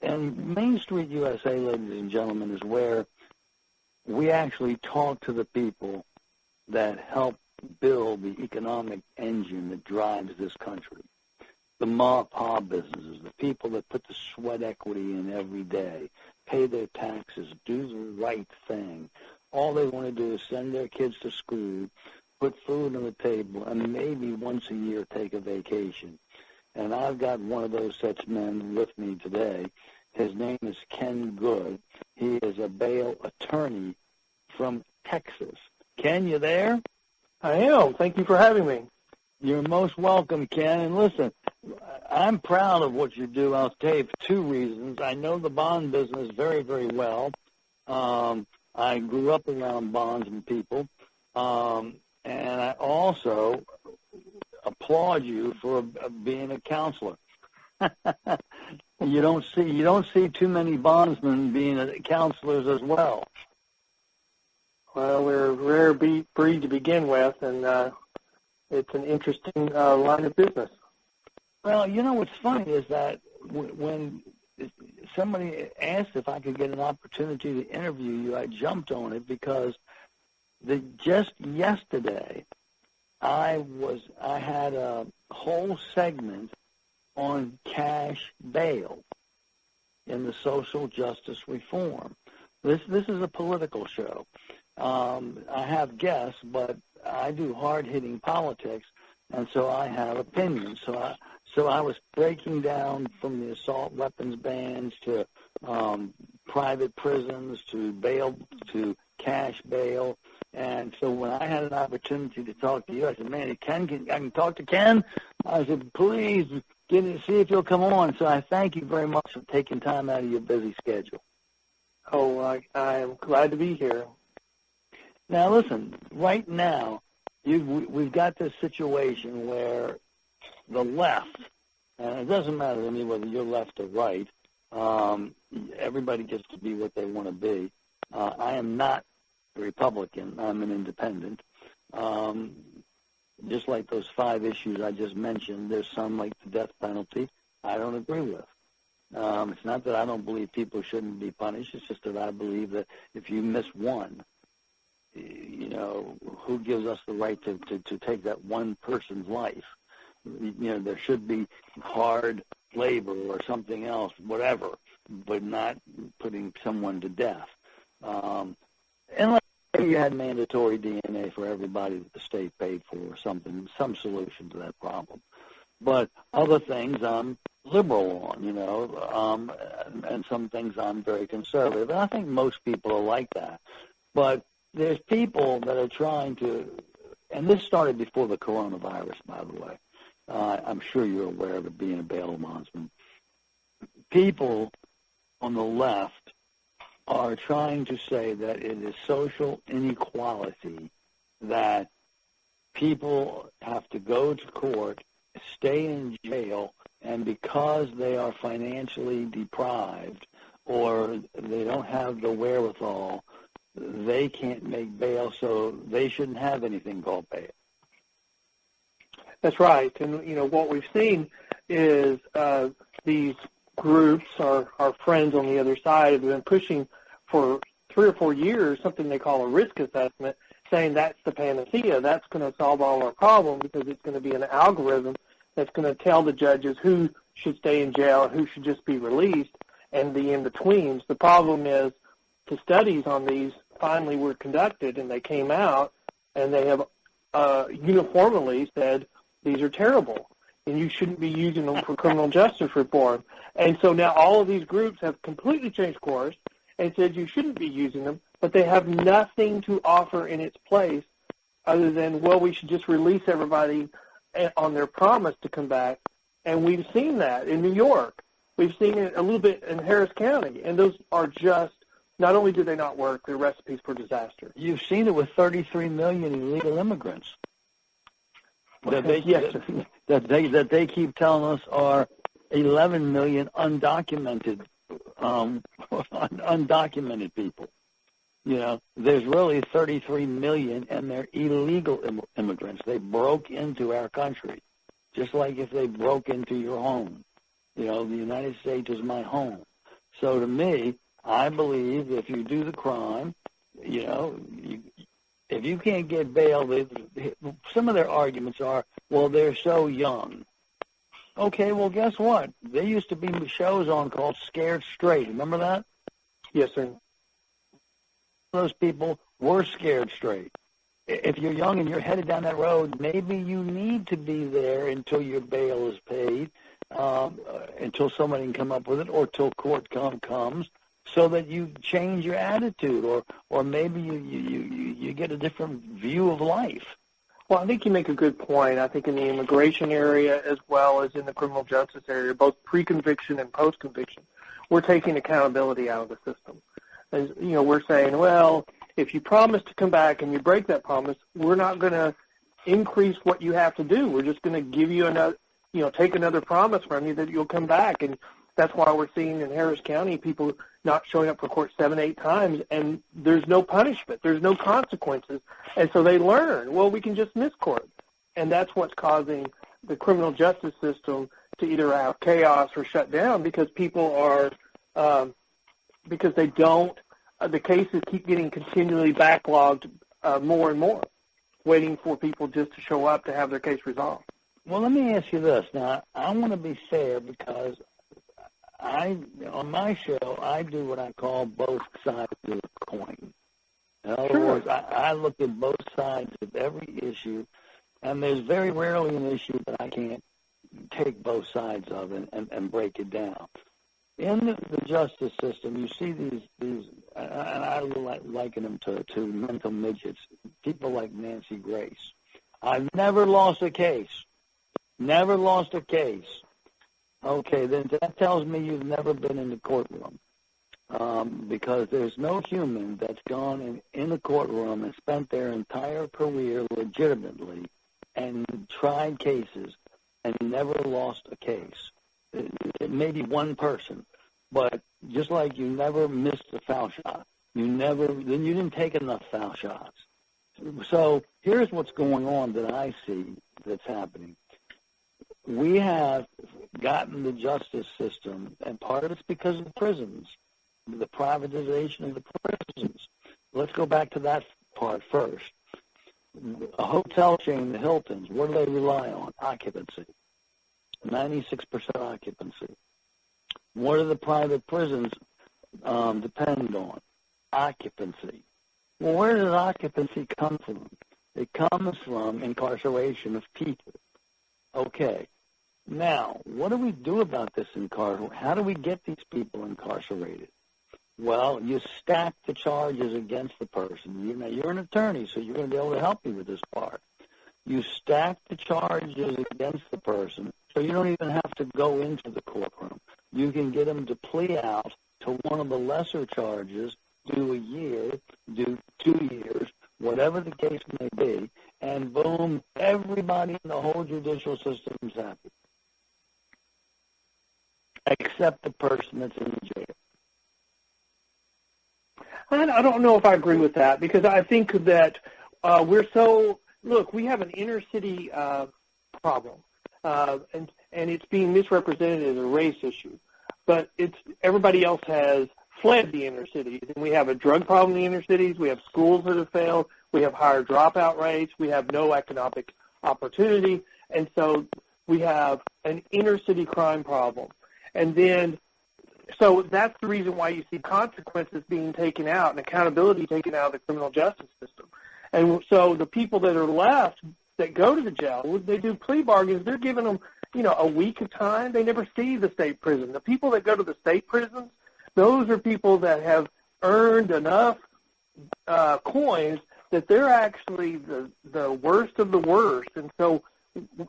And Main Street USA, ladies and gentlemen, is where we actually talk to the people that help build the economic engine that drives this country. The ma-pa businesses, the people that put the sweat equity in every day, pay their taxes, do the right thing. All they want to do is send their kids to school, put food on the table, and maybe once a year take a vacation. And I've got one of those such men with me today. His name is Ken Good. He is a bail attorney from Texas. Ken, you there? I am. Thank you for having me. You're most welcome, Ken. And listen, I'm proud of what you do. I'll tell you for two reasons. I know the bond business very, very well. I grew up around bonds and people. And I also applaud you for being a counselor. You don't see too many bondsmen being counselors as well. Well, we're a rare breed to begin with, and it's an interesting line of business. Well, you know what's funny is that when somebody asked if I could get an opportunity to interview you, I jumped on it because just yesterday I had a whole segment on cash bail in the social justice reform. This is a political show. I have guests, but I do hard-hitting politics, and so I have opinions. So I was breaking down from the assault weapons bans to private prisons to bail to cash bail. And so when I had an opportunity to talk to you, I said, man, I can talk to Ken? I said, please, see if you'll come on. So I thank you very much for taking time out of your busy schedule. Oh, I am glad to be here. Now, listen, right now, we've got this situation where the left, and it doesn't matter to me whether you're left or right, everybody gets to be what they want to be. I am not a Republican. I'm an independent. Just like those 5 issues I just mentioned, there's some like the death penalty I don't agree with. It's not that I don't believe people shouldn't be punished. It's just that I believe that if you miss one, you know, who gives us the right to take that one person's life? You know, there should be hard labor or something else, whatever, but not putting someone to death. Unless you had mandatory DNA for everybody that the state paid for or something, some solution to that problem. But other things I'm liberal on, you know, and some things I'm very conservative. And I think most people are like that. But there's people that are trying to, and this started before the coronavirus, by the way. I'm sure you're aware of it being a bail bondsman. People on the left are trying to say that it is social inequality that people have to go to court, stay in jail, and because they are financially deprived or they don't have the wherewithal, they can't make bail, so they shouldn't have anything called bail. That's right. And, you know, what we've seen is these groups, our friends on the other side, have been pushing for 3 or 4 years something they call a risk assessment, saying that's the panacea. That's going to solve all our problems because it's going to be an algorithm that's going to tell the judges who should stay in jail and who should just be released and the in-betweens. The problem is the studies on these finally were conducted, and they came out, and they have uniformly said these are terrible, and you shouldn't be using them for criminal justice reform. And so now all of these groups have completely changed course and said you shouldn't be using them, but they have nothing to offer in its place other than, well, we should just release everybody on their promise to come back. And we've seen that in New York. We've seen it a little bit in Harris County, and those are just, not only do they not work, they're recipes for disaster. You've seen it with 33 million illegal immigrants that they keep telling us are 11 million undocumented people. You know, there's really 33 million, and they're illegal immigrants. They broke into our country, just like if they broke into your home. You know, the United States is my home. So to me, I believe if you do the crime, if you can't get bail, some of their arguments are, well, they're so young. Okay, well, guess what? There used to be shows on called Scared Straight. Remember that? Yes, sir. Those people were scared straight. If you're young and you're headed down that road, maybe you need to be there until your bail is paid, until somebody can come up with it, or till court comes, so that you change your attitude, or maybe you get a different view of life. Well, I think you make a good point. I think in the immigration area as well as in the criminal justice area, both pre-conviction and post-conviction, we're taking accountability out of the system. As, we're saying, well, if you promise to come back and you break that promise, we're not going to increase what you have to do. We're just going to give you another, take another promise from you that you'll come back. And that's why we're seeing in Harris County people not showing up for court 7-8 times, and there's no punishment. There's no consequences. And so they learn, well, we can just miss court. And that's what's causing the criminal justice system to either have chaos or shut down, because people are, because they don't, the cases keep getting continually backlogged more and more, waiting for people just to show up to have their case resolved. Well, let me ask you this. Now, I want to be fair, because on my show, I do what I call both sides of the coin. In other words, I look at both sides of every issue, and there's very rarely an issue that I can't take both sides of and break it down. In the justice system, you see these, and I liken them to mental midgets, people like Nancy Grace. I've never lost a case. Never lost a case. Okay, then that tells me you've never been in the courtroom, because there's no human that's gone in the courtroom and spent their entire career legitimately and tried cases and never lost a case. It may be one person, but just like you never missed a foul shot, then you didn't take enough foul shots. So here's what's going on that I see that's happening. We have gotten the justice system, and part of it's because of prisons, the privatization of the prisons. Let's go back to that part first. A hotel chain, the Hiltons, what do they rely on? Occupancy. 96% occupancy. What do the private prisons depend on? Occupancy. Well, where does occupancy come from? It comes from incarceration of people. Okay. Now, what do we do about this incarceration? How do we get these people incarcerated? Well, you stack the charges against the person. You're an attorney, so you're going to be able to help me with this part. You stack the charges against the person, so you don't even have to go into the courtroom. You can get them to plea out to one of the lesser charges, do a year, do 2 years, whatever the case may be, and boom, everybody in the whole judicial system is happy, except the person that's in the jail. I don't know if I agree with that, because I think that we have an inner city problem, and it's being misrepresented as a race issue, but everybody else has fled the inner cities, and we have a drug problem in the inner cities, we have schools that have failed, we have higher dropout rates, we have no economic opportunity, and so we have an inner city crime problem. And then, so that's the reason why you see consequences being taken out and accountability taken out of the criminal justice system. And so the people that are left that go to the jail, they do plea bargains, they're giving them, a week of time. They never see the state prison. The people that go to the state prisons, those are people that have earned enough coins that they're actually the worst of the worst. And so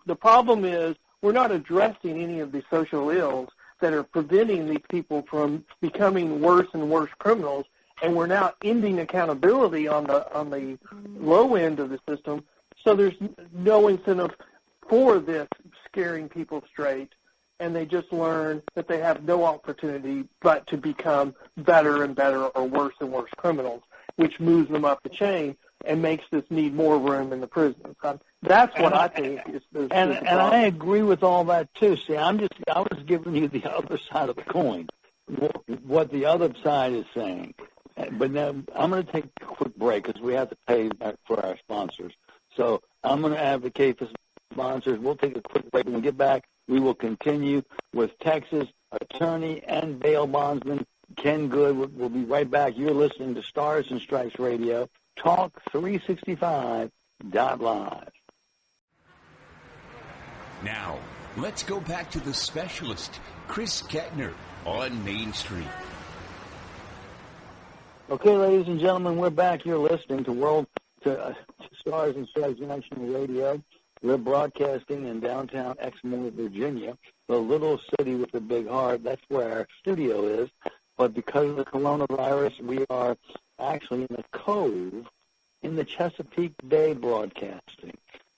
the problem is we're not addressing any of the social ills that are preventing these people from becoming worse and worse criminals, and we're now ending accountability on the low end of the system. So there's no incentive for this scaring people straight, and they just learn that they have no opportunity but to become better and better or worse and worse criminals, which moves them up the chain and makes this need more room in the prisons. That's what I think is the problem. And I agree with all that too. See, I was giving you the other side of the coin. what the other side is saying. But now I'm going to take a quick break because we have to pay back for our sponsors. So I'm going to advocate for sponsors. We'll take a quick break. When we get back, we will continue with Texas attorney and bail bondsman Ken Good. We'll be right back. You're listening to Stars and Stripes Radio, Talk 365.live. Now, let's go back to the specialist, Chris Kettner, on Main Street. Okay, ladies and gentlemen, we're back. You're listening to Stars and Stripes National Radio. We're broadcasting in downtown Exmoor, Virginia, the little city with the big heart. That's where our studio is. But because of the coronavirus, we are actually in a cove in the Chesapeake Bay broadcasting.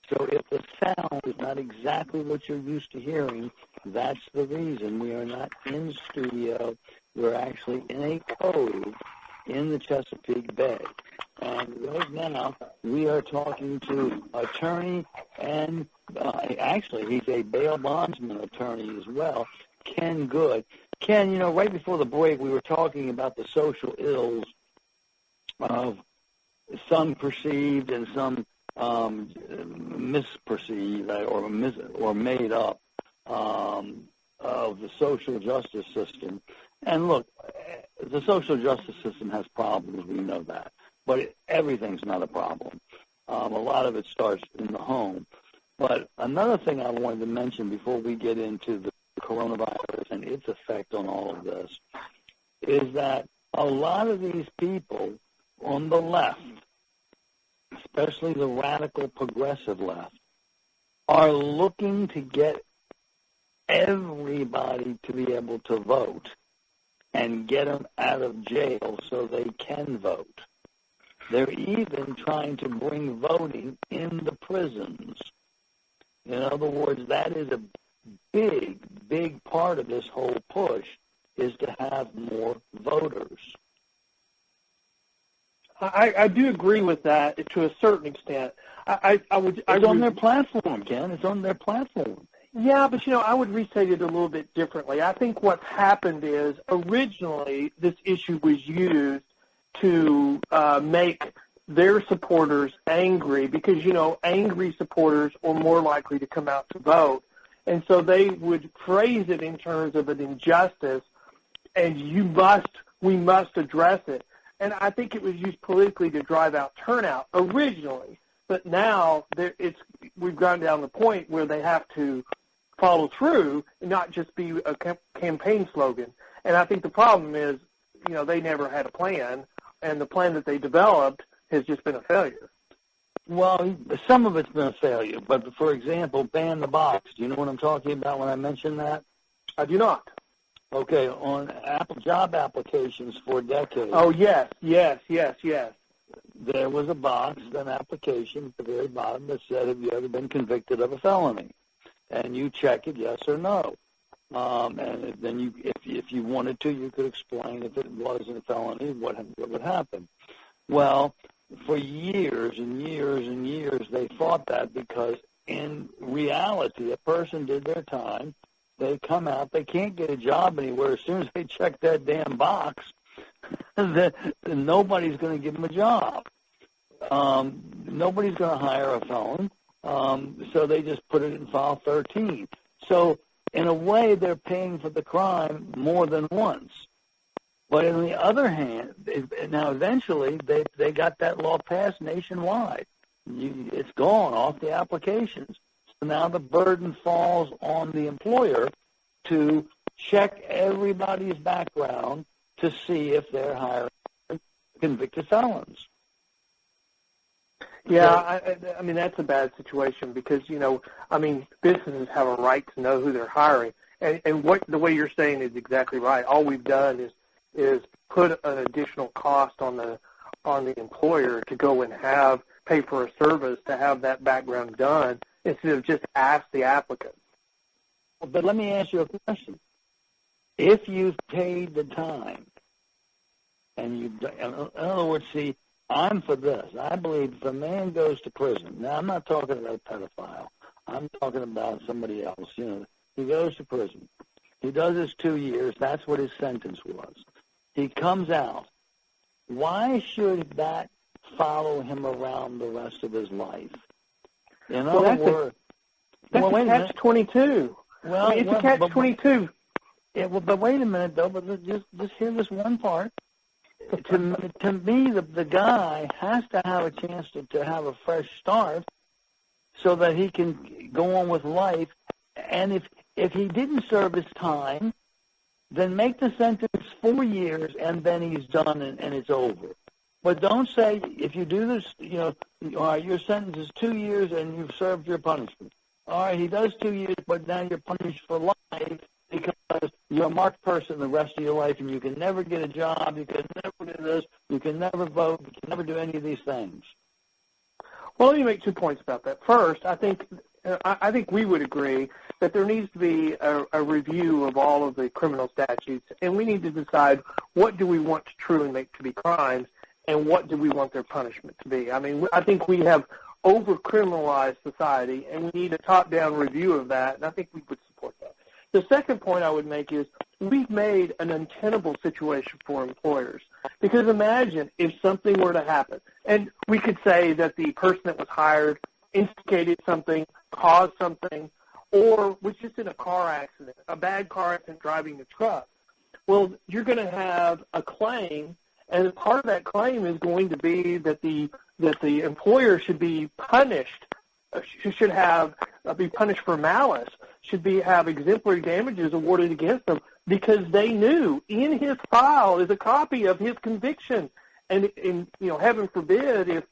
So if the sound is not exactly what you're used to hearing, that's the reason. We are not in studio. We're actually in a cove in the Chesapeake Bay. And right now, we are talking to attorney and actually he's a bail bondsman attorney as well, Ken Good. Ken, right before the break, we were talking about the social ills of some perceived and some misperceived or made up of the social justice system. And look, the social justice system has problems. We know that. But everything's not a problem. A lot of it starts in the home. But another thing I wanted to mention before we get into the coronavirus and its effect on all of this is that a lot of these people on the left, especially the radical progressive left, are looking to get everybody to be able to vote and get them out of jail so they can vote. They're even trying to bring voting in the prisons. In other words, that is a big, big part of this whole push is to have more voters. I do agree with that to a certain extent. It's on their platform, Ken. It's on their platform. Yeah, but, I would restate it a little bit differently. I think what's happened is originally this issue was used to make their supporters angry because, angry supporters are more likely to come out to vote. And so they would phrase it in terms of an injustice, and we must address it. And I think it was used politically to drive out turnout originally. But now we've gone down the point where they have to follow through and not just be a campaign slogan. And I think the problem is, they never had a plan, and the plan that they developed has just been a failure. Well, some of it's been a failure. But, for example, ban the box. Do you know what I'm talking about when I mention that? I do not. Okay, on job applications for decades. Oh, yes. There was a box, an application at the very bottom that said, have you ever been convicted of a felony? And you check it, yes or no. And then if you wanted to, you could explain if it wasn't a felony, what would happen. Well, for years and years and years, they fought that because in reality, a person did their time, they come out, they can't get a job anywhere. As soon as they check that damn box, then nobody's going to give them a job. Nobody's going to hire a felon. So they just put it in file 13. So in a way, they're paying for the crime more than once. But on the other hand, now eventually they got that law passed nationwide. It's gone off the applications. So now the burden falls on the employer to check everybody's background to see if they're hiring convicted felons. Yeah, I mean, that's a bad situation because, businesses have a right to know who they're hiring. And the way you're saying is exactly right. All we've done is put an additional cost on the employer to go and pay for a service to have that background done instead of just ask the applicant. But let me ask you a question. If you've paid the time, and in other words, see, I'm for this. I believe if a man goes to prison, now I'm not talking about a pedophile. I'm talking about somebody else. He goes to prison. He does his 2 years. That's what his sentence was. He comes out. Why should that follow him around the rest of his life? In other words, that's a catch-22. Well, it's a catch-22. Yeah, well, but wait a minute, though. But just hear this one part. To me, the guy has to have a chance to have a fresh start so that he can go on with life. And if he didn't serve his time, then make the sentence 4 years, and then he's done and it's over. But don't say, if you do this, all right, your sentence is 2 years and you've served your punishment. All right, he does 2 years, but now you're punished for life because you're a marked person the rest of your life, and you can never get a job, you can never do this, you can never vote, you can never do any of these things. Well, let me make 2 points about that. First, I think we would agree that there needs to be a review of all of the criminal statutes, and we need to decide what do we want to truly make to be crimes and what do we want their punishment to be. I mean, I think we have over-criminalized society, and we need a top-down review of that, and I think we would support that. The second point I would make is we've made an untenable situation for employers. Because imagine if something were to happen, and we could say that the person that was hired instigated something, caused something, or was just in a car accident, a bad car accident driving the truck. Well, you're going to have a claim, and part of that claim is going to be that the employer should be punished, should be punished for malice, should have exemplary damages awarded against them because they knew in his file is a copy of his conviction, and heaven forbid if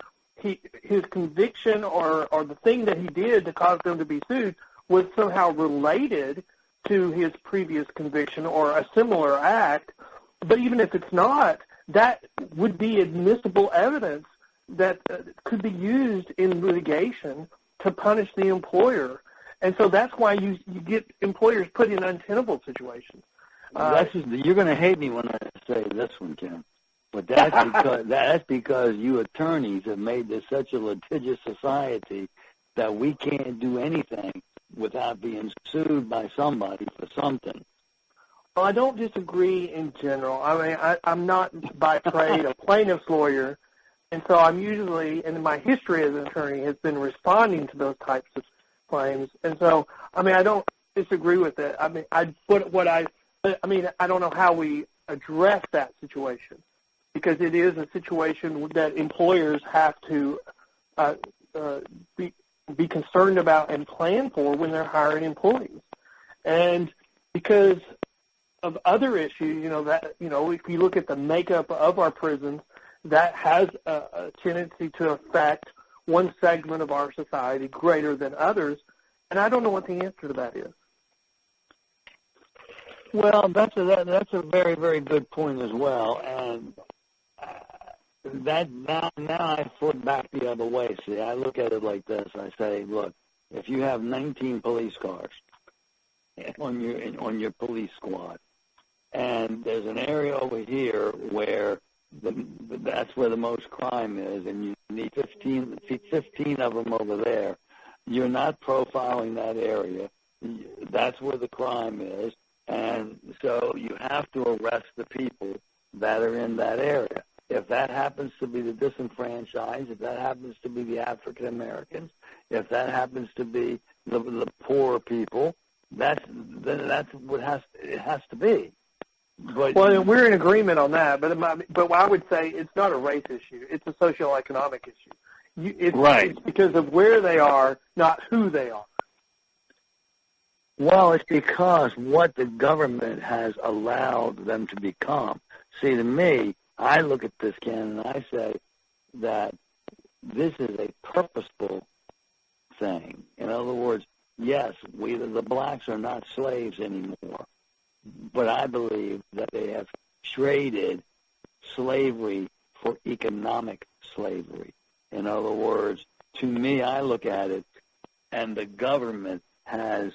his conviction or the thing that he did to cause them to be sued was somehow related to his previous conviction or a similar act. But even if it's not, that would be admissible evidence that could be used in litigation to punish the employer. And so that's why you get employers put in untenable situations. You're going to hate me when I say this one, Ken. But that's because you attorneys have made this such a litigious society that we can't do anything without being sued by somebody for something. Well, I don't disagree in general. I mean, I'm not by trade a plaintiff's lawyer, and so I'm usually, and my history as an attorney has been responding to those types of claims. And so, I mean, I don't disagree with it. I mean, I don't know how we address that situation because it is a situation that employers have to be concerned about and plan for when they're hiring employees. And because of other issues, if you look at the makeup of our prisons, that has a tendency to affect one segment of our society greater than others, and I don't know what the answer to that is. Well, that's a very, very good point as well, and that now I flip back the other way. See, I look at it like this. I say, look, if you have 19 police cars on your police squad, and there's an area over here where that's where the most crime is, and you need 15 of them over there. You're not profiling that area. That's where the crime is, and so you have to arrest the people that are in that area. If that happens to be the disenfranchised, if that happens to be the African Americans, if that happens to be the poor people, that's what it has to be. But, well, we're in agreement on that, but I would say it's not a race issue. It's a socioeconomic issue. It's because of where they are, not who they are. Well, it's because what the government has allowed them to become. See, to me, I look at this, Ken, and I say that this is a purposeful thing. In other words, yes, the blacks are not slaves anymore. But I believe that they have traded slavery for economic slavery. In other words, to me, I look at it, and the government has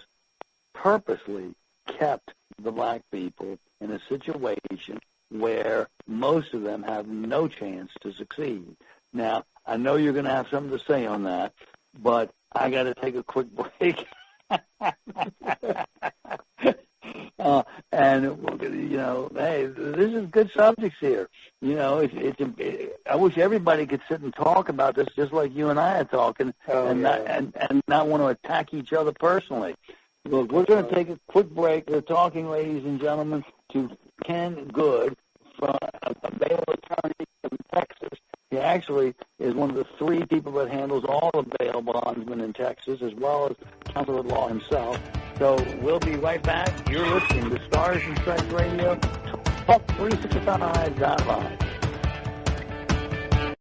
purposely kept the black people in a situation where most of them have no chance to succeed. Now, I know you're going to have something to say on that, but I got to take a quick break. And, hey, this is good subjects here. I wish everybody could sit and talk about this just like you and I are talking, not want to attack each other personally. Look, we're going to take a quick break. We're talking, ladies and gentlemen, to Ken Good, from a bail attorney from Texas. He actually is one of the 3 people that handles all the bail bondsmen in Texas, as well as counsel at law himself. So we'll be right back. You're listening to Stars and Stripes Radio, Talk365.live.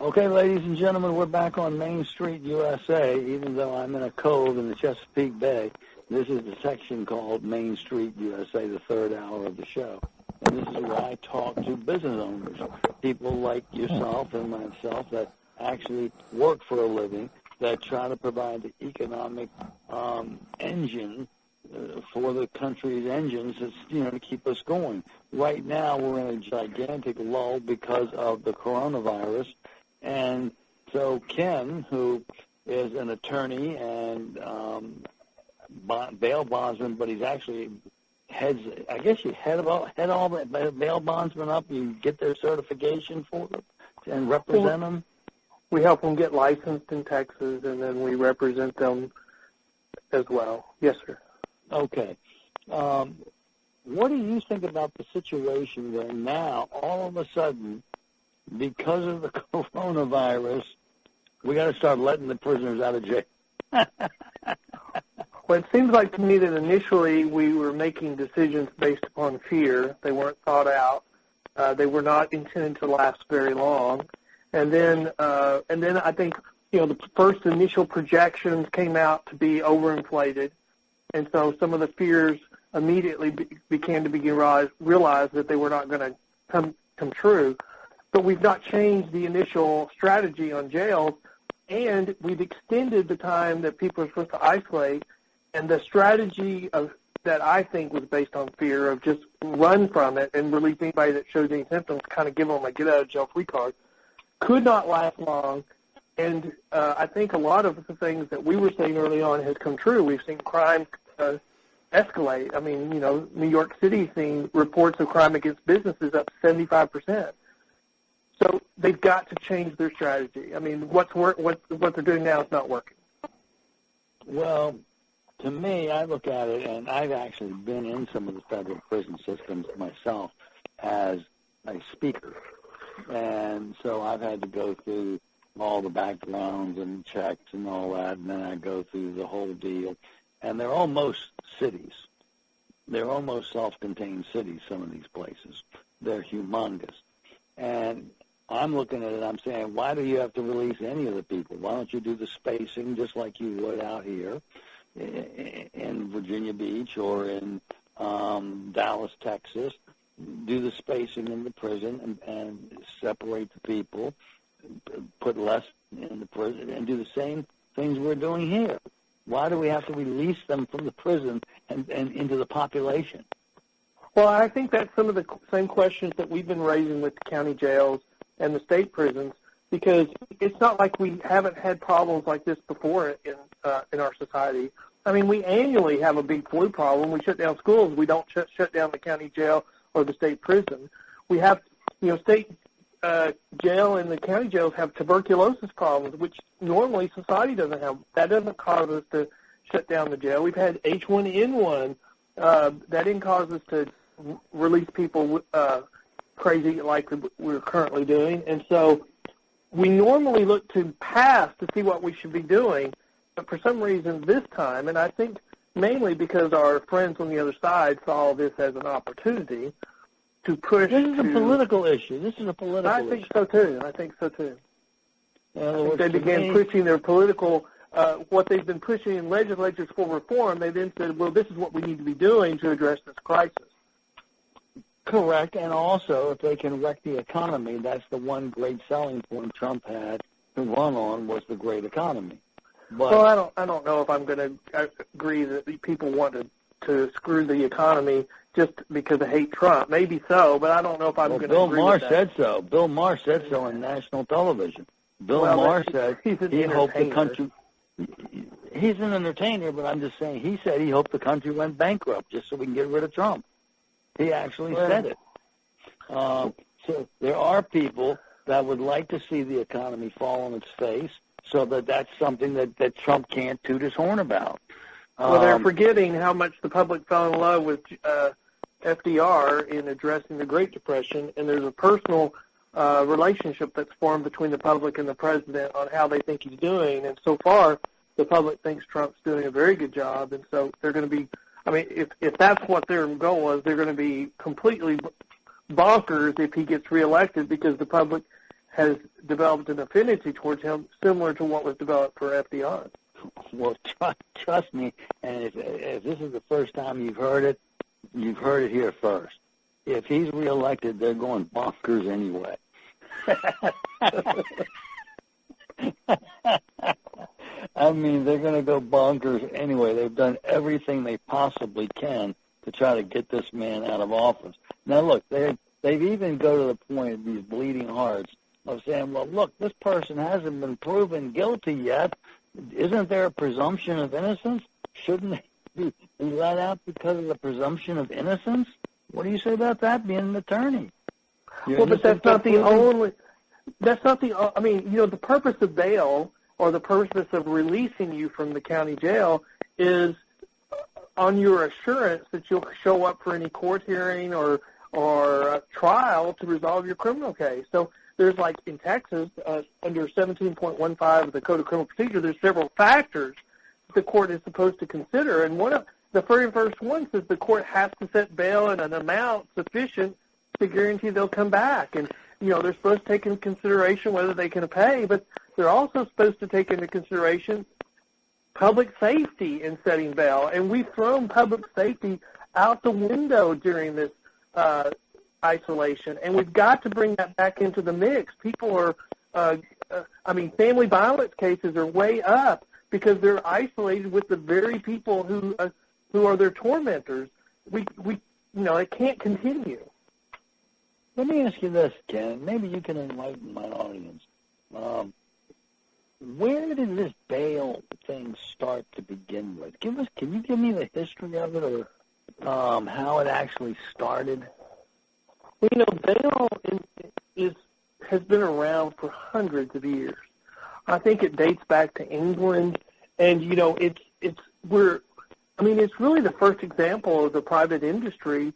Okay, ladies and gentlemen, we're back on Main Street, USA. Even though I'm in a cove in the Chesapeake Bay, this is the section called Main Street, USA, the third hour of the show. And this is where I talk to business owners, people like yourself and myself that actually work for a living, that try to provide the economic engine for the country's engines to keep us going. Right now, we're in a gigantic lull because of the coronavirus. And so Ken, who is an attorney and bail bondsman, but he's actually you head all the bail bondsmen up. You get their certification for them and represent them. We help them get licensed in Texas, and then we represent them as well. Yes, sir. Okay. What do you think about the situation where now, all of a sudden, because of the coronavirus, we got to start letting the prisoners out of jail? Well, it seems like to me that initially we were making decisions based upon fear. They weren't thought out. They were not intended to last very long. And then I think, the first initial projections came out to be overinflated. And so some of the fears immediately began to realize that they were not going to come true. But we've not changed the initial strategy on jails, and we've extended the time that people are supposed to isolate. And the strategy that I think was based on fear of just run from it and release anybody that shows any symptoms, kind of give them a get-out-of-jail-free card, could not last long. And I think a lot of the things that we were saying early on has come true. We've seen crime escalate. I mean, New York City's seen reports of crime against businesses up 75%. So they've got to change their strategy. I mean, what they're doing now is not working. Well, to me, I look at it, and I've actually been in some of the federal prison systems myself as a speaker. And so I've had to go through all the backgrounds and checks and all that, and then I go through the whole deal. And they're almost cities. They're almost self-contained cities, some of these places. They're humongous. And I'm looking at it, I'm saying, why do you have to release any of the people? Why don't you do the spacing just like you would out here in Virginia Beach or in Dallas, Texas? Do the spacing in the prison and separate the people, put less in the prison, and do the same things we're doing here. Why do we have to release them from the prison and into the population? Well, I think that's some of the same questions that we've been raising with the county jails and the state prisons, because it's not like we haven't had problems like this before in our society. I mean, we annually have a big flu problem. We shut down schools. We don't shut down the county jail or the state prison. We have, state jail and the county jails have tuberculosis problems, which normally society doesn't have. That doesn't cause us to shut down the jail. We've had H1N1. That didn't cause us to release people crazy like we're currently doing. And so we normally look to past to see what we should be doing, but for some reason this time, and I think mainly because our friends on the other side saw this as an opportunity to push. This is a political issue. This is a political issue. I think so too. In other I think words, they began pushing their political, what they've been pushing in legislatures for reform. They then said, well, this is what we need to be doing to address this crisis. Correct, and also if they can wreck the economy, that's the one great selling point Trump had to run on, was the great economy. But, well, I don't know if I'm going to agree that people want to screw the economy just because they hate Trump. Maybe so, but I don't know if I'm going to agree with that. Said so. Bill Maher said so on national television. Bill Maher said he hoped the country. He's an entertainer, but I'm just saying he said he hoped the country went bankrupt just so we can get rid of Trump. He actually said it. So there are people that would like to see the economy fall on its face, so that's something that Trump can't toot his horn about. Well, they're forgetting how much the public fell in love with FDR in addressing the Great Depression, and there's a personal relationship that's formed between the public and the president on how they think he's doing. And so far, the public thinks Trump's doing a very good job, and so they're going to be, I mean, if that's what their goal is, they're going to be completely bonkers if he gets reelected, because the public has developed an affinity towards him similar to what was developed for FDR. Well, trust me, and if this is the first time you've heard it here first. If he's reelected, they're going bonkers anyway. I mean, they're going to go bonkers anyway. They've done everything they possibly can to try to get this man out of office. Now, look, they've even go to the point of these bleeding hearts of saying, well, look, this person hasn't been proven guilty yet. Isn't there a presumption of innocence? Shouldn't they be let out because of the presumption of innocence? What do you say about that, being an attorney? Well, but that's not the only, I mean, you know, the purpose of bail or the purpose of releasing you from the county jail is on your assurance that you'll show up for any court hearing or a trial to resolve your criminal case. So there's, like in Texas, under 17.15 of the Code of Criminal Procedure, there's several factors the court is supposed to consider, and one of the very first one says the court has to set bail at an amount sufficient to guarantee they'll come back. And, you know, they're supposed to take into consideration whether they can pay, but they're also supposed to take into consideration public safety in setting bail. And we've thrown public safety out the window during this isolation, and we've got to bring that back into the mix. People are, family violence cases are way up because they're isolated with the very people who are their tormentors. It can't continue. Let me ask you this, Ken. Maybe you can enlighten my audience. Where did this bail thing start to begin with? Can you give me the history of it, or how it actually started? Well, you know, bail has been around for hundreds of years. I think it dates back to England, and you know, it's really the first example of the private industry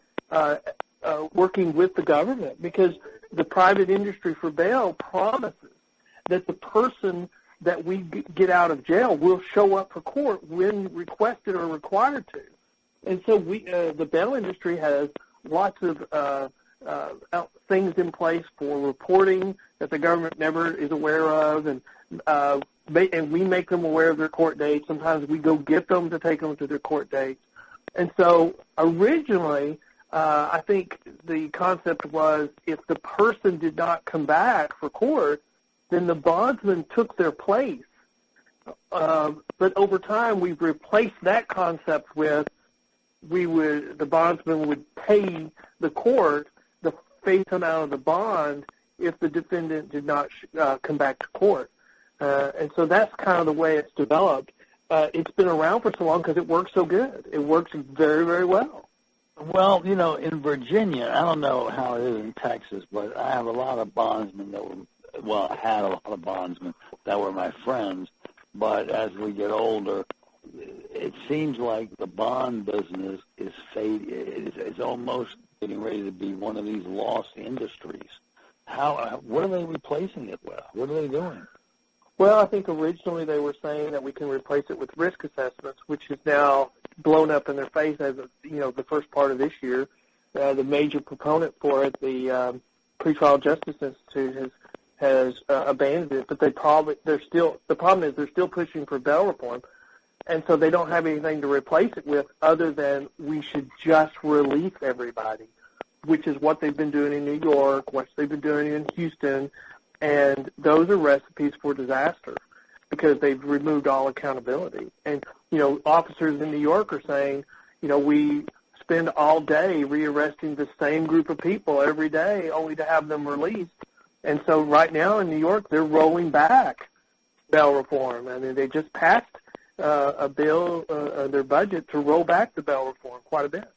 working with the government, because the private industry for bail promises that the person that we get out of jail will show up for court when requested or required to. And so the bail industry has lots of things in place for reporting that the government never is aware of, and we make them aware of their court dates. Sometimes we go get them to take them to their court dates. And so originally, I think the concept was if the person did not come back for court, then the bondsman took their place. But over time, we've replaced that concept with the bondsman would pay the court the face amount of the bond if the defendant did not come back to court. And so that's kind of the way it's developed. It's been around for so long because it works so good. It works very, very well. Well, you know, in Virginia, I don't know how it is in Texas, but I have a lot of bondsmen I had a lot of bondsmen that were my friends. But as we get older, it seems like the bond business is fading. It's almost getting ready to be one of these lost industries. What are they replacing it with? What are they doing? Well, I think originally they were saying that we can replace it with risk assessments, which is now blown up in their face as the first part of this year. The major proponent for it, the Pretrial Justice Institute, has abandoned it. But the problem is they're still pushing for bail reform, and so they don't have anything to replace it with other than we should just release everybody, which is what they've been doing in New York, what they've been doing in Houston. And those are recipes for disaster because they've removed all accountability. And, you know, officers in New York are saying, you know, we spend all day rearresting the same group of people every day only to have them released. And so right now in New York, they're rolling back bail reform. I mean, they just passed a bill, their budget, to roll back the bail reform quite a bit.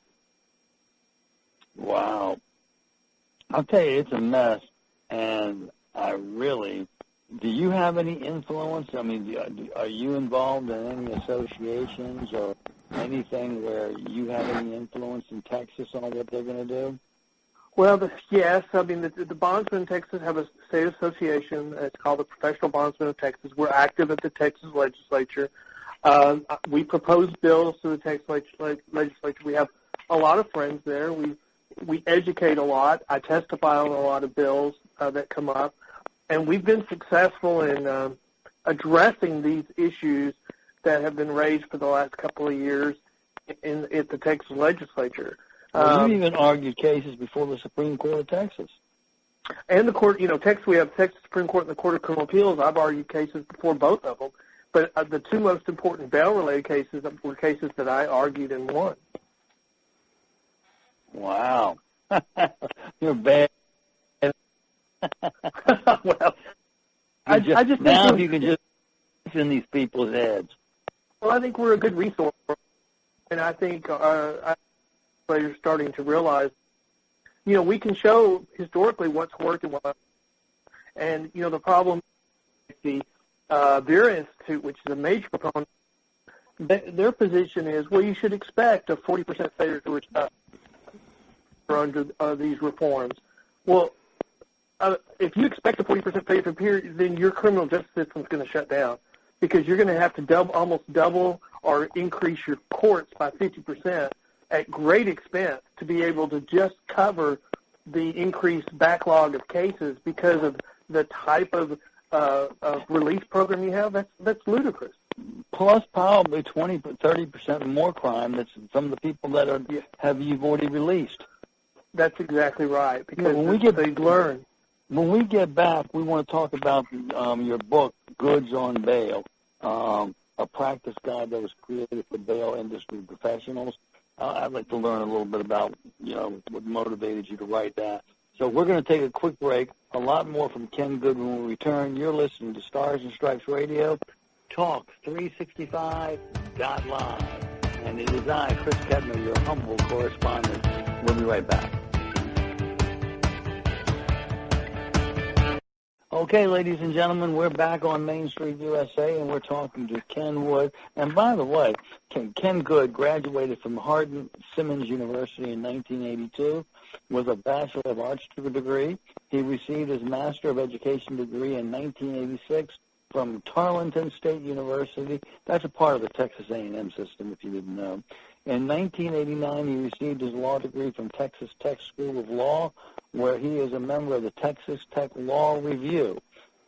Wow. I'll tell you, it's a mess, and do you have any influence? I mean, are you involved in any associations or anything where you have any influence in Texas on what they're going to do? Well, yes. I mean, the Bondsmen of Texas have a state association. It's called the Professional Bondsmen of Texas. We're active at the Texas legislature. We propose bills to the Texas legislature. We have a lot of friends there. We educate a lot. I testify on a lot of bills that come up. And we've been successful in addressing these issues that have been raised for the last couple of years at the Texas legislature. Well, you even argued cases before the Supreme Court of Texas. And the court, Texas, we have Texas Supreme Court and the Court of Criminal Appeals. I've argued cases before both of them. But the two most important bail-related cases were cases that I argued and won. Wow. You're bad. Well, I just now think you can just in these people's heads. Well, I think we're a good resource, and I think players starting to realize, we can show historically what's worked and what. And the problem, the Vera Institute, which is a major proponent, their position is, well, you should expect a 40% failure to return under these reforms. Well, if you expect a 40% failure to appear, then your criminal justice system is going to shut down because you're going to have to almost double or increase your courts by 50% at great expense to be able to just cover the increased backlog of cases because of the type of release program you have. That's ludicrous. Plus probably 20-30% more crime that's from the people that you've already released. That's exactly right. Because they learn. When we get back, we want to talk about your book, Goods on Bail, a practice guide that was created for bail industry professionals. I'd like to learn a little bit about, what motivated you to write that. So we're going to take a quick break. A lot more from Ken Good when we return. You're listening to Stars and Stripes Radio, Talk 365.live. And it is I, Chris Kettner, your humble correspondent. We'll be right back. Okay, ladies and gentlemen, we're back on Main Street, USA, and we're talking to Ken Wood. And by the way, Ken Good graduated from Hardin-Simmons University in 1982 with a Bachelor of Arts degree. He received his Master of Education degree in 1986 from Tarleton State University. That's a part of the Texas A&M system, if you didn't know. In 1989, he received his law degree from Texas Tech School of Law, where he is a member of the Texas Tech Law Review.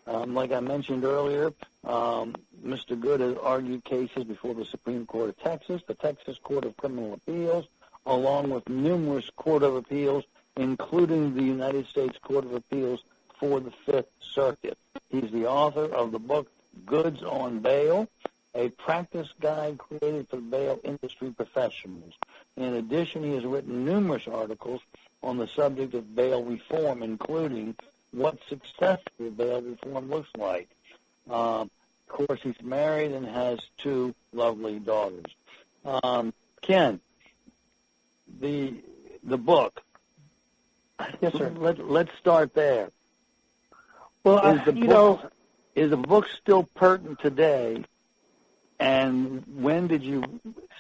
Like I mentioned earlier, Mr. Good has argued cases before the Supreme Court of Texas, the Texas Court of Criminal Appeals, along with numerous Court of Appeals, including the United States Court of Appeals for the Fifth Circuit. He's the author of the book Goods on Bail, a practice guide created for bail industry professionals. In addition, he has written numerous articles on the subject of bail reform, including what successful bail reform looks like. Of course, he's married and has two lovely daughters. Ken, the book. Yes, sir. Let's start there. Well, is the book still pertinent today? And when did you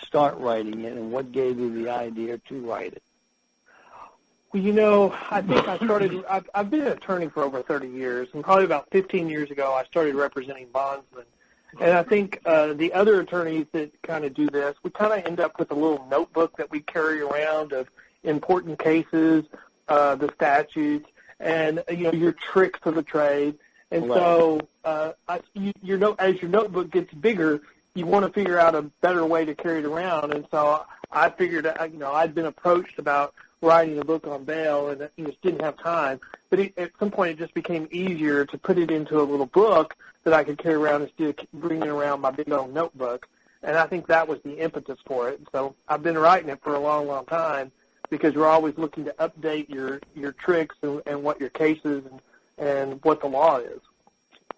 start writing it, and what gave you the idea to write it? Well, I think I started, I've been an attorney for over 30 years, and probably about 15 years ago I started representing bondsmen. And I think the other attorneys that kind of do this, we kind of end up with a little notebook that we carry around of important cases, the statutes, and, your tricks of the trade. And right. So as your notebook gets bigger, you want to figure out a better way to carry it around. And so I figured, I'd been approached about writing a book on bail and just didn't have time. But at some point it just became easier to put it into a little book that I could carry around instead of bringing around my big old notebook. And I think that was the impetus for it. So I've been writing it for a long, long time because we're always looking to update your tricks and what your cases and what the law is.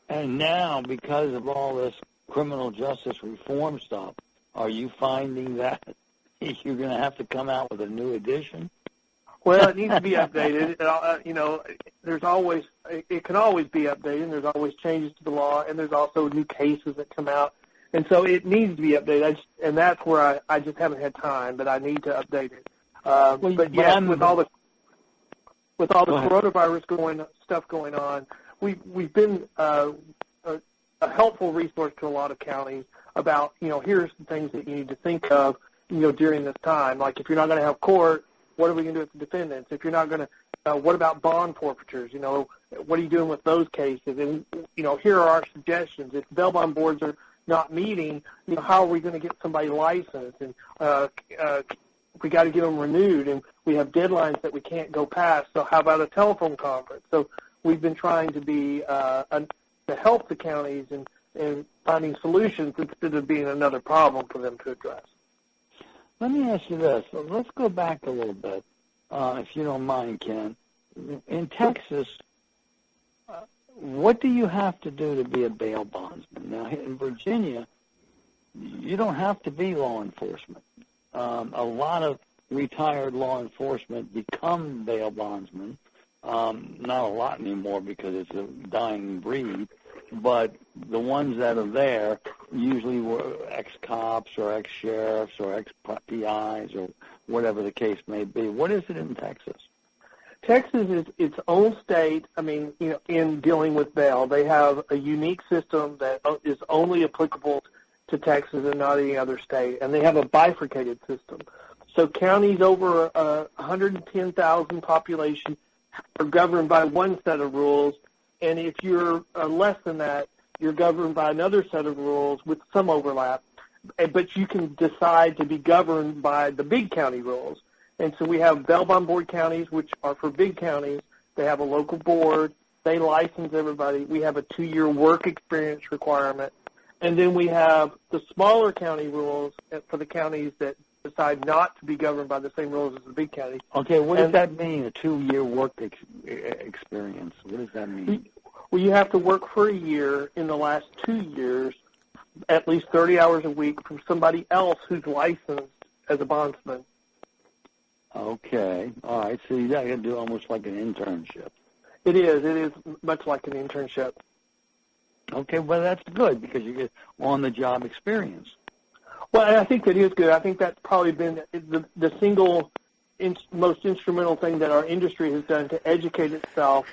And now, because of all this criminal justice reform stuff, are you finding that you're going to have to come out with a new edition? Well, it needs to be updated. It can always be updated, and there's always changes to the law, and there's also new cases that come out. And so it needs to be updated, and that's where I just haven't had time, but I need to update it. With all the coronavirus stuff going on, we've been a helpful resource to a lot of counties about, here's the things that you need to think of, during this time. Like if you're not going to have court, what are we going to do with the defendants? If you're not going to, what about bond forfeitures? What are you doing with those cases? And, here are our suggestions. If bail bond boards are not meeting, how are we going to get somebody licensed? And we got to get them renewed, and we have deadlines that we can't go past. So how about a telephone conference? So we've been trying to be to help the counties in finding solutions instead of being another problem for them to address. Let me ask you this. Let's go back a little bit, if you don't mind, Ken. In Texas, what do you have to do to be a bail bondsman? Now, in Virginia, you don't have to be law enforcement. A lot of retired law enforcement become bail bondsmen. Not a lot anymore because it's a dying breed, but the ones that are there usually were ex-cops or ex-sheriffs or ex-PIs or whatever the case may be. What is it in Texas? Texas is its own state. I mean, in dealing with bail, they have a unique system that is only applicable to Texas and not any other state, and they have a bifurcated system. So counties over 110,000 population are governed by one set of rules, and if you're less than that, you're governed by another set of rules with some overlap. But you can decide to be governed by the big county rules. And so we have bail bond board counties, which are for big counties. They have a local board. They license everybody. We have a 2-year work experience requirement. And then we have the smaller county rules for the counties that decide not to be governed by the same rules as the big counties. Okay, what does that mean, a 2-year work experience? What does that mean? Well, you have to work for a year in the last 2 years, at least 30 hours a week from somebody else who's licensed as a bondsman. Okay, all right, so you got to do almost like an internship. It is much like an internship. Okay, well, that's good because you get on-the-job experience. Well, and I think that is good. I think that's probably been the single most instrumental thing that our industry has done to educate itself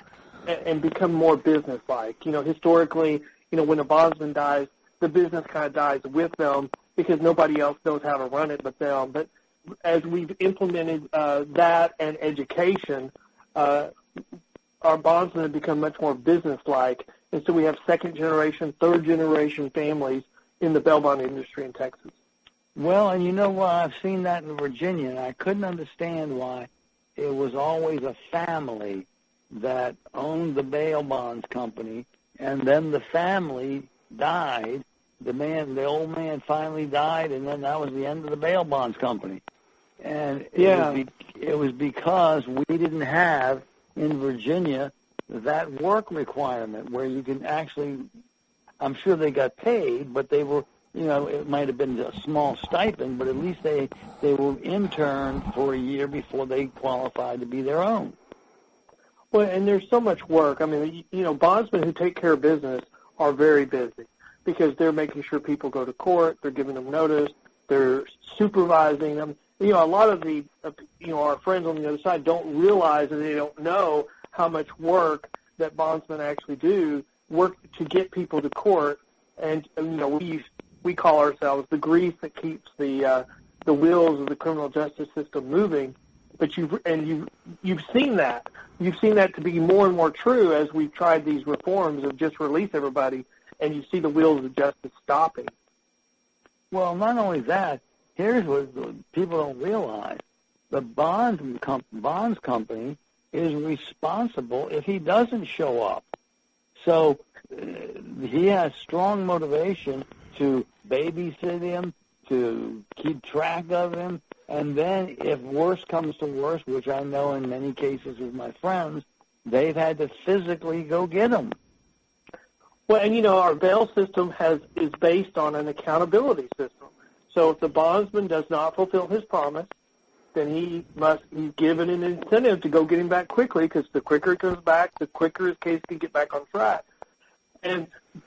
and become more business-like. Historically, when a bondsman dies, the business kind of dies with them because nobody else knows how to run it but them. But as we've implemented that and education, our bondsmen have become much more business-like. And so we have second-generation, third-generation families in the bail bond industry in Texas. Well, and you know what? I've seen that in Virginia, and I couldn't understand why it was always a family that owned the bail bonds company, and then the family died. The old man finally died, and then that was the end of the bail bonds company. And it was because we didn't have in Virginia that work requirement where you can actually, I'm sure they got paid, but they were, it might have been a small stipend, but at least they were interned for a year before they qualified to be their own. Well, and there's so much work. I mean, bondsmen who take care of business are very busy because they're making sure people go to court, they're giving them notice, they're supervising them. A lot of the, our friends on the other side don't realize and they don't know how much work that bondsmen actually do, work to get people to court. And, we call ourselves the grease that keeps the wheels of the criminal justice system moving. But you've seen that. You've seen that to be more and more true as we've tried these reforms of just release everybody, and you see the wheels of justice stopping. Well, not only that, here's what people don't realize. The bonds company is responsible if he doesn't show up. So he has strong motivation to babysit him, to keep track of him, and then if worse comes to worse, which I know in many cases with my friends, they've had to physically go get him. Well, and our bail system is based on an accountability system. So if the bondsman does not fulfill his promise, then he's given an incentive to go get him back quickly, because the quicker it goes back, the quicker his case can get back on track.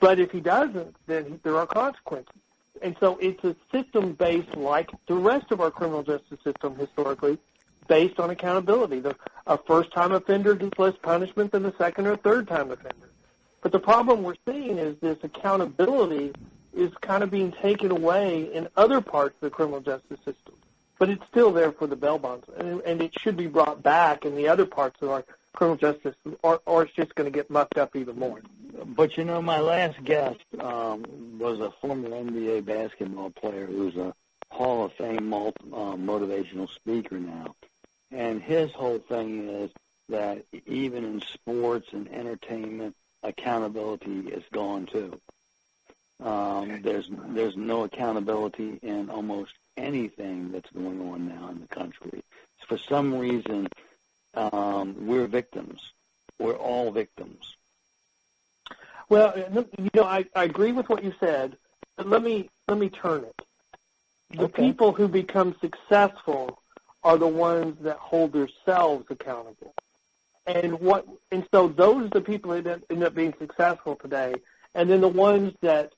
But if he doesn't, then there are consequences. And so it's a system based, like the rest of our criminal justice system historically, based on accountability. A first-time offender gets less punishment than a second or third-time offender. But the problem we're seeing is this accountability is kind of being taken away in other parts of the criminal justice system. But it's still there for the bail bonds, and it should be brought back in the other parts of our criminal justice system, or it's just going to get mucked up even more. But, my last guest was a former NBA basketball player who's a Hall of Fame motivational speaker now. And his whole thing is that even in sports and entertainment, accountability is gone too. There's no accountability in almost anything that's going on now in the country. For some reason, we're victims. We're all victims. Well, I agree with what you said, but let me turn it. The people who become successful are the ones that hold themselves accountable. And so those are the people that end up being successful today. And then the ones that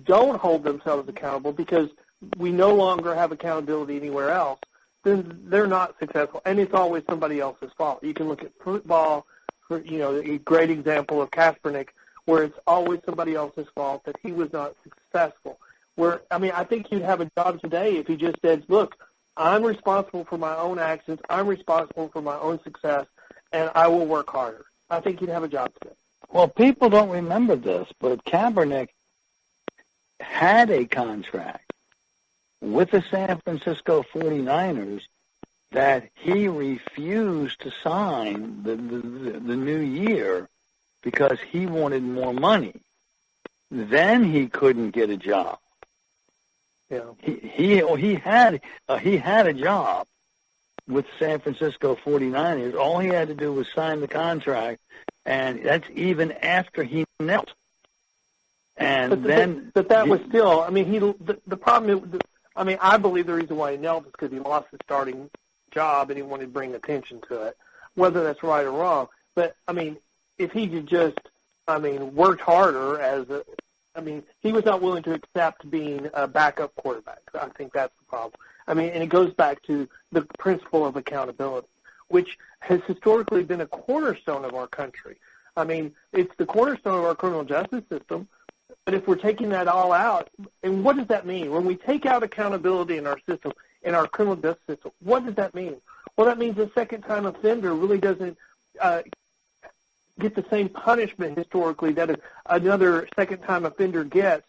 don't hold themselves accountable because we no longer have accountability anywhere else, then they're not successful. And it's always somebody else's fault. You can look at football, a great example of Kaepernick, where it's always somebody else's fault that he was not successful. I think you'd have a job today if he just said, look, I'm responsible for my own actions, I'm responsible for my own success, and I will work harder. I think you'd have a job today. Well, people don't remember this, but Kaepernick had a contract with the San Francisco 49ers that he refused to sign the new year because he wanted more money. Then he couldn't get a job. Yeah. He had a job with San Francisco 49ers. All he had to do was sign the contract, and that's even after he knelt. And but that was still. The problem is, I believe the reason why he knelt is because he lost his starting job and he wanted to bring attention to it, whether that's right or wrong. But if he had just, worked harder he was not willing to accept being a backup quarterback. I think that's the problem. And it goes back to the principle of accountability, which has historically been a cornerstone of our country. It's the cornerstone of our criminal justice system. But if we're taking that all out, and what does that mean? When we take out accountability in our system, in our criminal justice system, what does that mean? Well, that means a second-time offender really doesn't get the same punishment historically that another second-time offender gets.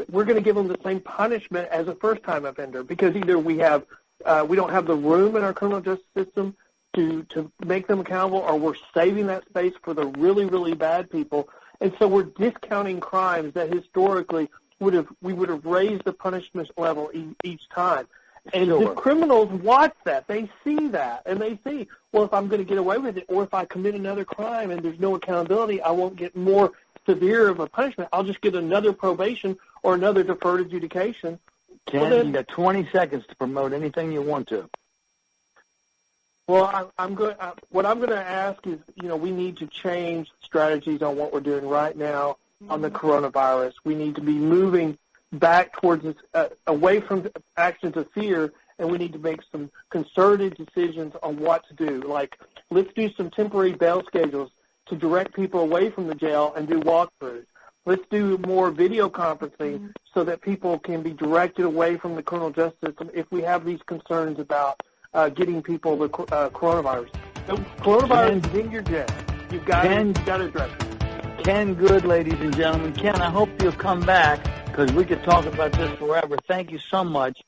We're going to give them the same punishment as a first-time offender because either we don't have the room in our criminal justice system to make them accountable, or we're saving that space for the really, really bad people. And so we're discounting crimes that historically we would have raised the punishment level each time. And the criminals watch that. They see that. And they see, well, if I'm going to get away with it, or if I commit another crime and there's no accountability, I won't get more severe of a punishment. I'll just get another probation or another deferred adjudication. Ken, you got 20 seconds to promote anything you want to. Well, what I'm going to ask is, we need to change strategies on what we're doing right now on the coronavirus. We need to be moving back towards this, away from actions of fear, and we need to make some concerted decisions on what to do. Like, let's do some temporary bail schedules to direct people away from the jail and do walkthroughs. Let's do more video conferencing so that people can be directed away from the criminal justice system if we have these concerns about getting people the coronavirus. So coronavirus is in your jail. You've got to address it. Ken Good, ladies and gentlemen. Ken, I hope you'll come back because we could talk about this forever. Thank you so much.